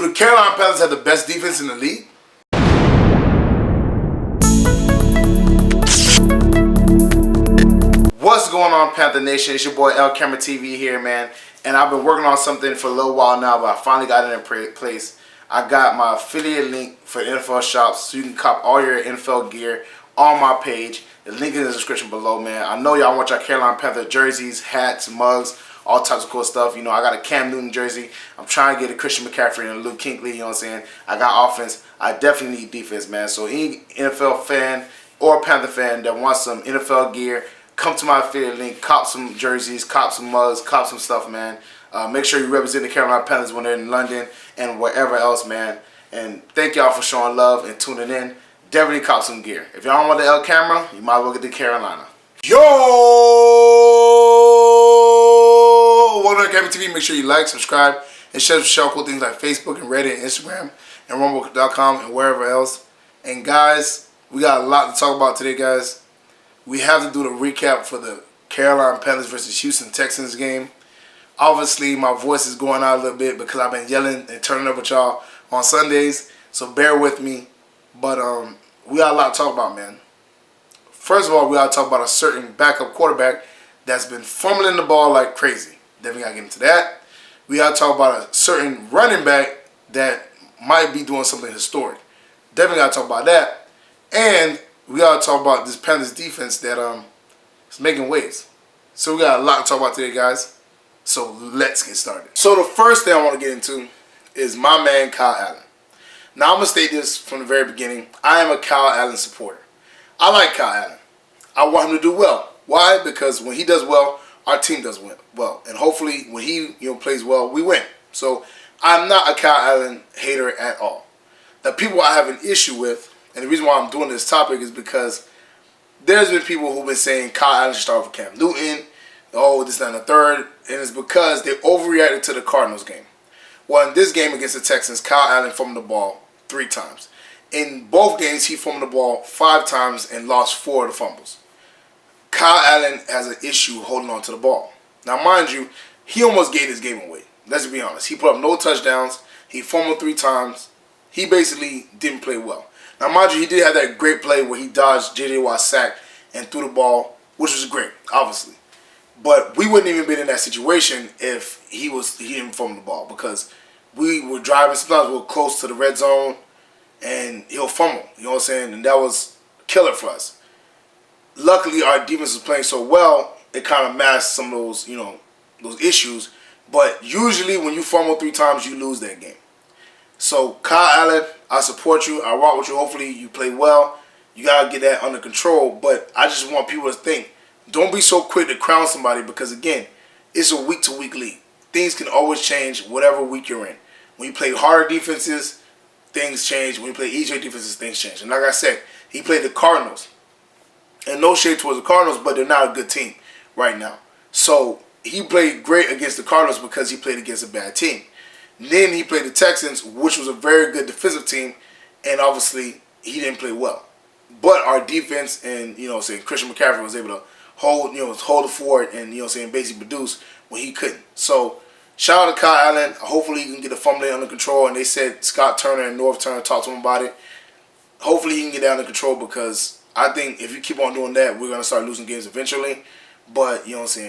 Do the Carolina Panthers have the best defense in the league? What's going on, Panther Nation? It's your boy LCameraTV here, man. And I've been working on something for a little while now, but I finally got it in place. I got my affiliate link for NFL shops, so you can cop all your NFL gear on my page. The link is in the description below, man. I know y'all want your Carolina Panther jerseys, hats, mugs, all types of cool stuff. You know, I got a Cam Newton jersey. I'm trying to get a Christian McCaffrey and a Luke Kuechly, you know what I'm saying? I got offense. I definitely need defense, man. So any NFL fan or Panther fan that wants some NFL gear, come to my affiliate link, cop some jerseys, cop some mugs, cop some stuff, man. Make sure you represent the Carolina Panthers when they're in London and wherever else, man. And thank y'all for showing love and tuning in. Definitely cop some gear. If y'all don't want the L camera, you might as well get the Carolina. Yo! Welcome to LCameraTV. Make sure you like, subscribe, and share cool things like Facebook and Reddit and Instagram and Rumble.com and wherever else. And guys, we got a lot to talk about today, guys. We have to do the recap for the Carolina Panthers versus Houston Texans game. Obviously, my voice is going out a little bit because I've been yelling and turning up with y'all on Sundays, so bear with me. But we got a lot to talk about, man. First of all, we got to talk about a certain backup quarterback that's been fumbling the ball like crazy. Definitely got to get into that. We got to talk about a certain running back that might be doing something historic. Definitely got to talk about that. And we got to talk about this Panthers defense that is making waves. So we got a lot to talk about today, guys. So let's get started. So the first thing I want to get into is my man Kyle Allen. Now I'm going to state this from the very beginning. I am a Kyle Allen supporter. I like Kyle Allen. I want him to do well. Why? Because when he does well, our team does well. And hopefully when he plays well, we win. So I'm not a Kyle Allen hater at all. The people I have an issue with, and the reason why I'm doing this topic is because there's been people who've been saying Kyle Allen should start with Cam Newton. Oh, this, that, and the third. And it's because they overreacted to the Cardinals game. Well, in this game against the Texans, Kyle Allen fumbled the ball 3 times. In both games, he fumbled the ball 5 times and lost 4 of the fumbles. Kyle Allen has an issue holding on to the ball. Now, mind you, he almost gave this game away. Let's be honest. He put up no touchdowns. He fumbled 3 times. He basically didn't play well. Now, mind you, he did have that great play where he dodged J.J. Watt's sack and threw the ball, which was great, obviously. But we wouldn't even been in that situation if he didn't fumble the ball, because we were driving. Sometimes we were close to the red zone, and he'll fumble. You know what I'm saying? And that was a killer for us. Luckily, our defense was playing so well, it kind of masked some of those, those issues. But usually, when you fumble 3 times, you lose that game. So, Kyle Allen, I support you. I rock with you. Hopefully, you play well. You gotta get that under control. But I just want people to think. Don't be so quick to crown somebody, because, again, it's a week-to-week league. Things can always change whatever week you're in. When you play harder defenses, things change. When you play easier defenses, things change. And like I said, he played the Cardinals. And no shade towards the Cardinals, but they're not a good team right now. So he played great against the Cardinals because he played against a bad team. Then he played the Texans, which was a very good defensive team, and obviously he didn't play well. But our defense and, Christian McCaffrey was able to hold the fort and, basically produce when he couldn't. So shout out to Kyle Allen. Hopefully he can get the fumbling under control. And they said Scott Turner and North Turner talked to him about it. Hopefully he can get that under control, because I think if you keep on doing that, we're going to start losing games eventually. But,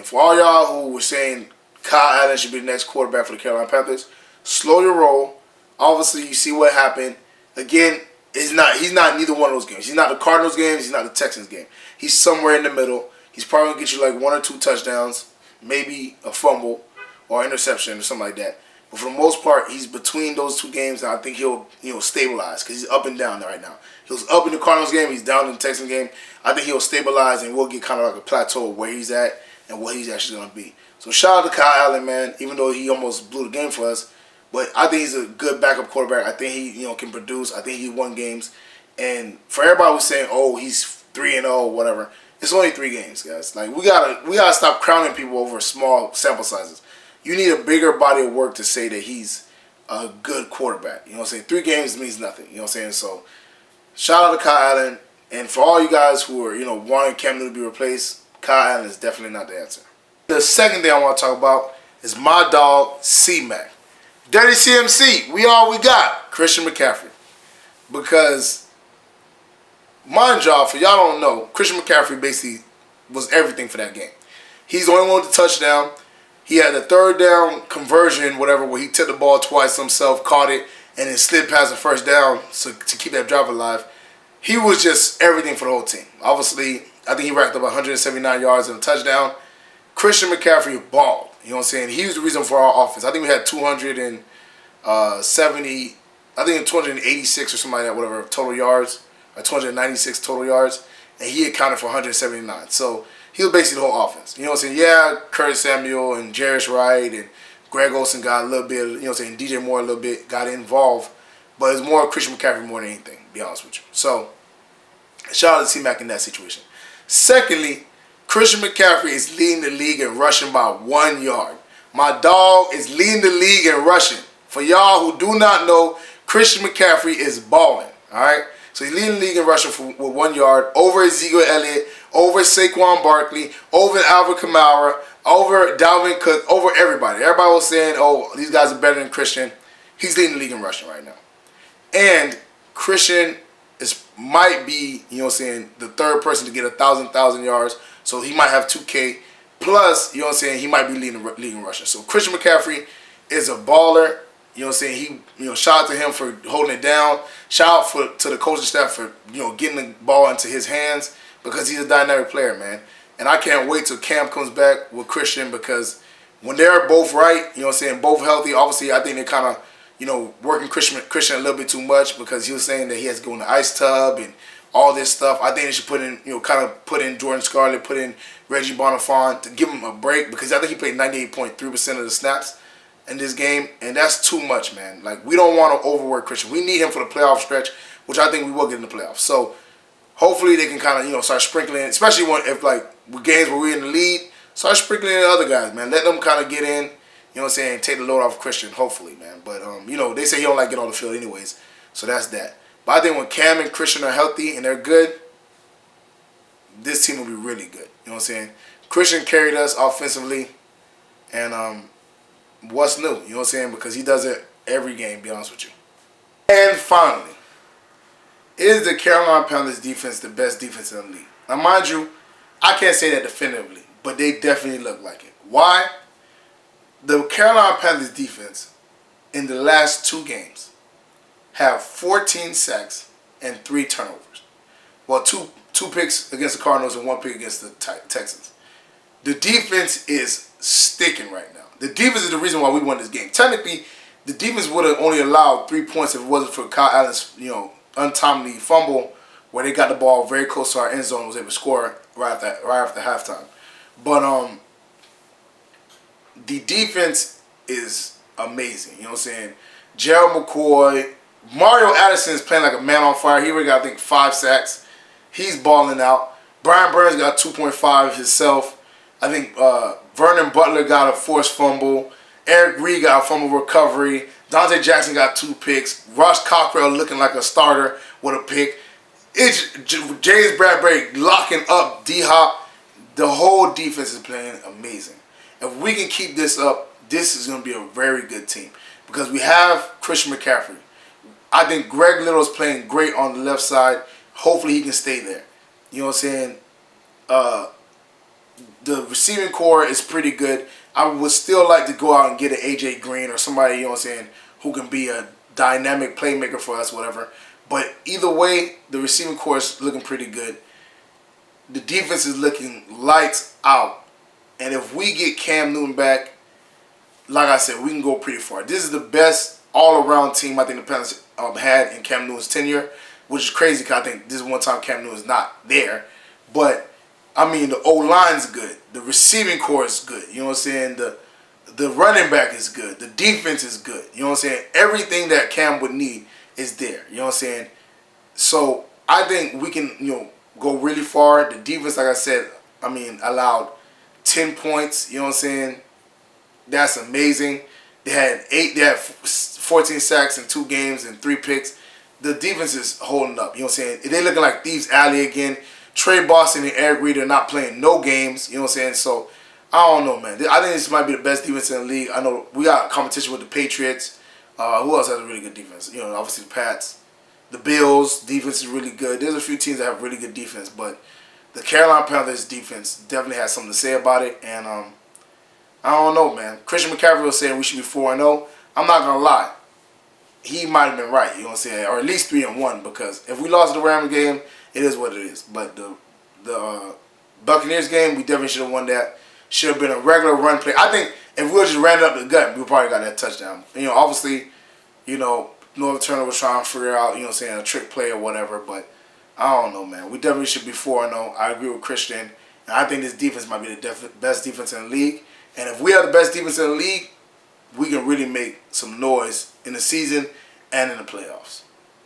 for all y'all who were saying Kyle Allen should be the next quarterback for the Carolina Panthers, slow your roll. Obviously, you see what happened. Again, he's not neither one of those games. He's not the Cardinals game. He's not the Texans game. He's somewhere in the middle. He's probably going to get you like 1 or 2 touchdowns, maybe a fumble or interception or something like that. But for the most part, he's between those 2 games, and I think he'll stabilize, because he's up and down right now. He was up in the Cardinals game. He's down in the Texans game. I think he'll stabilize, and we'll get kind of like a plateau of where he's at and what he's actually going to be. So shout out to Kyle Allen, man, even though he almost blew the game for us. But I think he's a good backup quarterback. I think he can produce. I think he won games. And for everybody who's saying, oh, he's 3-0, whatever, it's only 3 games, guys. Like, we gotta stop crowning people over small sample sizes. You need a bigger body of work to say that he's a good quarterback. You know what I'm saying? 3 games means nothing. You know what I'm saying? So shout out to Kyle Allen. And for all you guys who are, wanting Cam Newton to be replaced, Kyle Allen is definitely not the answer. The second thing I want to talk about is my dog, C-Mac. Dirty CMC, we got Christian McCaffrey. Because, mind y'all, for y'all don't know, Christian McCaffrey basically was everything for that game. He's the only one with the touchdown. He had a third down conversion, whatever, where he took the ball twice himself, caught it, and then slid past the first down to keep that drive alive. He was just everything for the whole team. Obviously, I think he racked up 179 yards and a touchdown. Christian McCaffrey balled. You know what I'm saying? He was the reason for our offense. I think we had 286 or something like that, whatever, total yards, or 296 total yards, and he accounted for 179. So he was basically the whole offense. You know what I'm saying? Yeah, Curtis Samuel and Jarius Wright and Greg Olsen got a little bit, you know what I'm saying, DJ Moore a little bit got involved, but it's more Christian McCaffrey more than anything, to be honest with you. So, shout out to T-Mac in that situation. Secondly, Christian McCaffrey is leading the league in rushing by 1 yard. My dog is leading the league in rushing. For y'all who do not know, Christian McCaffrey is balling, all right? So he's leading the league in rushing with 1 yard over Ezekiel Elliott, over Saquon Barkley, over Alvin Kamara, over Dalvin Cook, over everybody. Everybody was saying, oh, these guys are better than Christian. He's leading the league in rushing right now. And Christian might be, you know what I'm saying, the third person to get 1,000 yards. So he might have 2K. Plus, you know what I'm saying, he might be leading the league in rushing. So Christian McCaffrey is a baller. You know what I'm saying? Shout out to him for holding it down. Shout out to the coaching staff for, getting the ball into his hands because he's a dynamic player, man. And I can't wait till Cam comes back with Christian because when they're both right, you know what I'm saying, both healthy, obviously I think they're kind of, working Christian a little bit too much because he was saying that he has to go in the ice tub and all this stuff. I think they should put in, kind of put in Jordan Scarlett, put in Reggie Bonifant to give him a break because I think he played 98.3% of the snaps in this game, and that's too much, man. Like, we don't want to overwork Christian. We need him for the playoff stretch, which I think we will get in the playoffs. So hopefully they can kind of, start sprinkling, especially with games where we're in the lead, start sprinkling in other guys, man. Let them kind of get in, you know what I'm saying, take the load off Christian, hopefully, man. But, they say he don't like get on the field anyways, so that's that. But I think when Cam and Christian are healthy and they're good, this team will be really good. You know what I'm saying? Christian carried us offensively, and what's new? You know what I'm saying? Because he does it every game, to be honest with you. And finally, is the Carolina Panthers defense the best defense in the league? Now, mind you, I can't say that definitively, but they definitely look like it. Why? The Carolina Panthers defense in the last 2 games have 14 sacks and 3 turnovers. Well, two picks against the Cardinals and 1 pick against the Texans. The defense is sticking right now. The defense is the reason why we won this game. Technically, the defense would have only allowed 3 points if it wasn't for Kyle Allen's, untimely fumble where they got the ball very close to our end zone and was able to score right after halftime. But the defense is amazing. You know what I'm saying? Gerald McCoy, Mario Addison is playing like a man on fire. He already got, I think, 5 sacks. He's balling out. Brian Burns got 2.5 himself. I think Vernon Butler got a forced fumble. Eric Reed got a fumble recovery. Dante Jackson got 2 picks. Ross Cockrell looking like a starter with a pick. It's James Bradbury locking up D-Hop. The whole defense is playing amazing. If we can keep this up, this is going to be a very good team because we have Christian McCaffrey. I think Greg Little is playing great on the left side. Hopefully he can stay there. You know what I'm saying? The receiving core is pretty good. I would still like to go out and get an AJ Green or somebody, you know what I'm saying, who can be a dynamic playmaker for us, whatever. But either way, the receiving core is looking pretty good. The defense is looking lights out. And if we get Cam Newton back, like I said, we can go pretty far. This is the best all-around team I think the Panthers had in Cam Newton's tenure, which is crazy because I think this is one time Cam Newton's not there. But I mean, the O-line's good. The receiving core is good. You know what I'm saying? The running back is good. The defense is good. You know what I'm saying? Everything that Cam would need is there. You know what I'm saying? So I think we can, go really far. The defense, like I said, allowed 10 points. You know what I'm saying? That's amazing. They had 14 sacks in 2 games and 3 picks. The defense is holding up. You know what I'm saying? They're looking like Thieves Alley again. Trey Boston and Eric Reed are not playing no games. You know what I'm saying? So, I don't know, man. I think this might be the best defense in the league. I know we got competition with the Patriots. Who else has a really good defense? You know, obviously the Pats. The Bills defense is really good. There's a few teams that have really good defense, but the Carolina Panthers defense definitely has something to say about it. And I don't know, man. Christian McCaffrey was saying we should be 4-0. I'm not gonna lie, he might have been right. You know what I'm saying, or at least 3-1. Because if we lost the Rams game, it is what it is. But the Buccaneers game, we definitely should have won that. Should have been a regular run play. I think if we would just ran it up the gut, we probably got that touchdown. You know, obviously, you know, North Turner was trying to figure out, you know what I'm saying, a trick play or whatever, but I don't know, man. We definitely should be 4-0. I agree with Christian, and I think this defense might be the best defense in the league. And if we are the best defense in the league, we can really make some noise in the season and in the playoffs.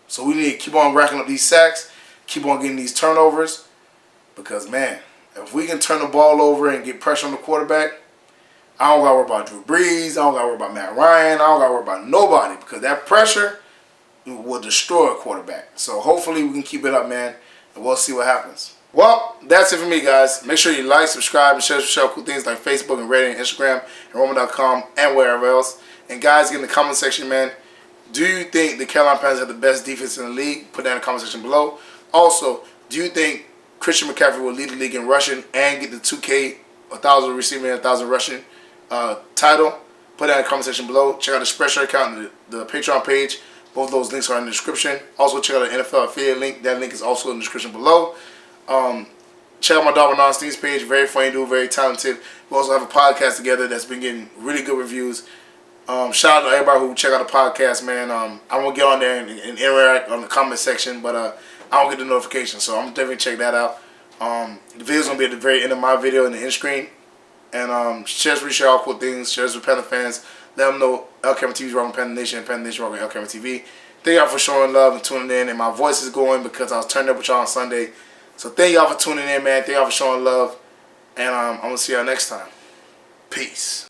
So we need to keep on racking up these sacks, keep on getting these turnovers, because, man, if we can turn the ball over and get pressure on the quarterback, I don't got to worry about Drew Brees. I don't got to worry about Matt Ryan. I don't got to worry about nobody, because that pressure will destroy a quarterback. So hopefully we can keep it up, man, and we'll see what happens. Well, that's it for me, guys. Make sure you like, subscribe, and share cool things like Facebook and Reddit and Instagram and Roman.com and wherever else. And guys, get in the comment section, man. Do you think the Carolina Panthers have the best defense in the league? Put that in the comment section below. Also, do you think Christian McCaffrey will lead the league in rushing and get the 2K, 1,000 receiving, 1,000 rushing title? Put that in the comment section below. Check out the Spreadshirt account and the Patreon page. Both of those links are in the description. Also, check out the NFL affiliate link. That link is also in the description below. Check out my Darwin Onstein's page. Very funny dude, very talented. We also have a podcast together that's been getting really good reviews. Shout out to everybody who check out the podcast, man. I won't get on there and interact on the comment section, but I don't get the notification, so I'm definitely check that out. The video's gonna be at the very end of my video in the end screen. And share all cool things. Share with Panther fans. Let them know LCameraTV is rocking Panther Nation and Panther Nation rocking LCameraTV. Thank y'all for showing love and tuning in. And my voice is going because I was turned up with y'all on Sunday. So thank y'all for tuning in, man. Thank y'all for showing love. And I'm going to see y'all next time. Peace.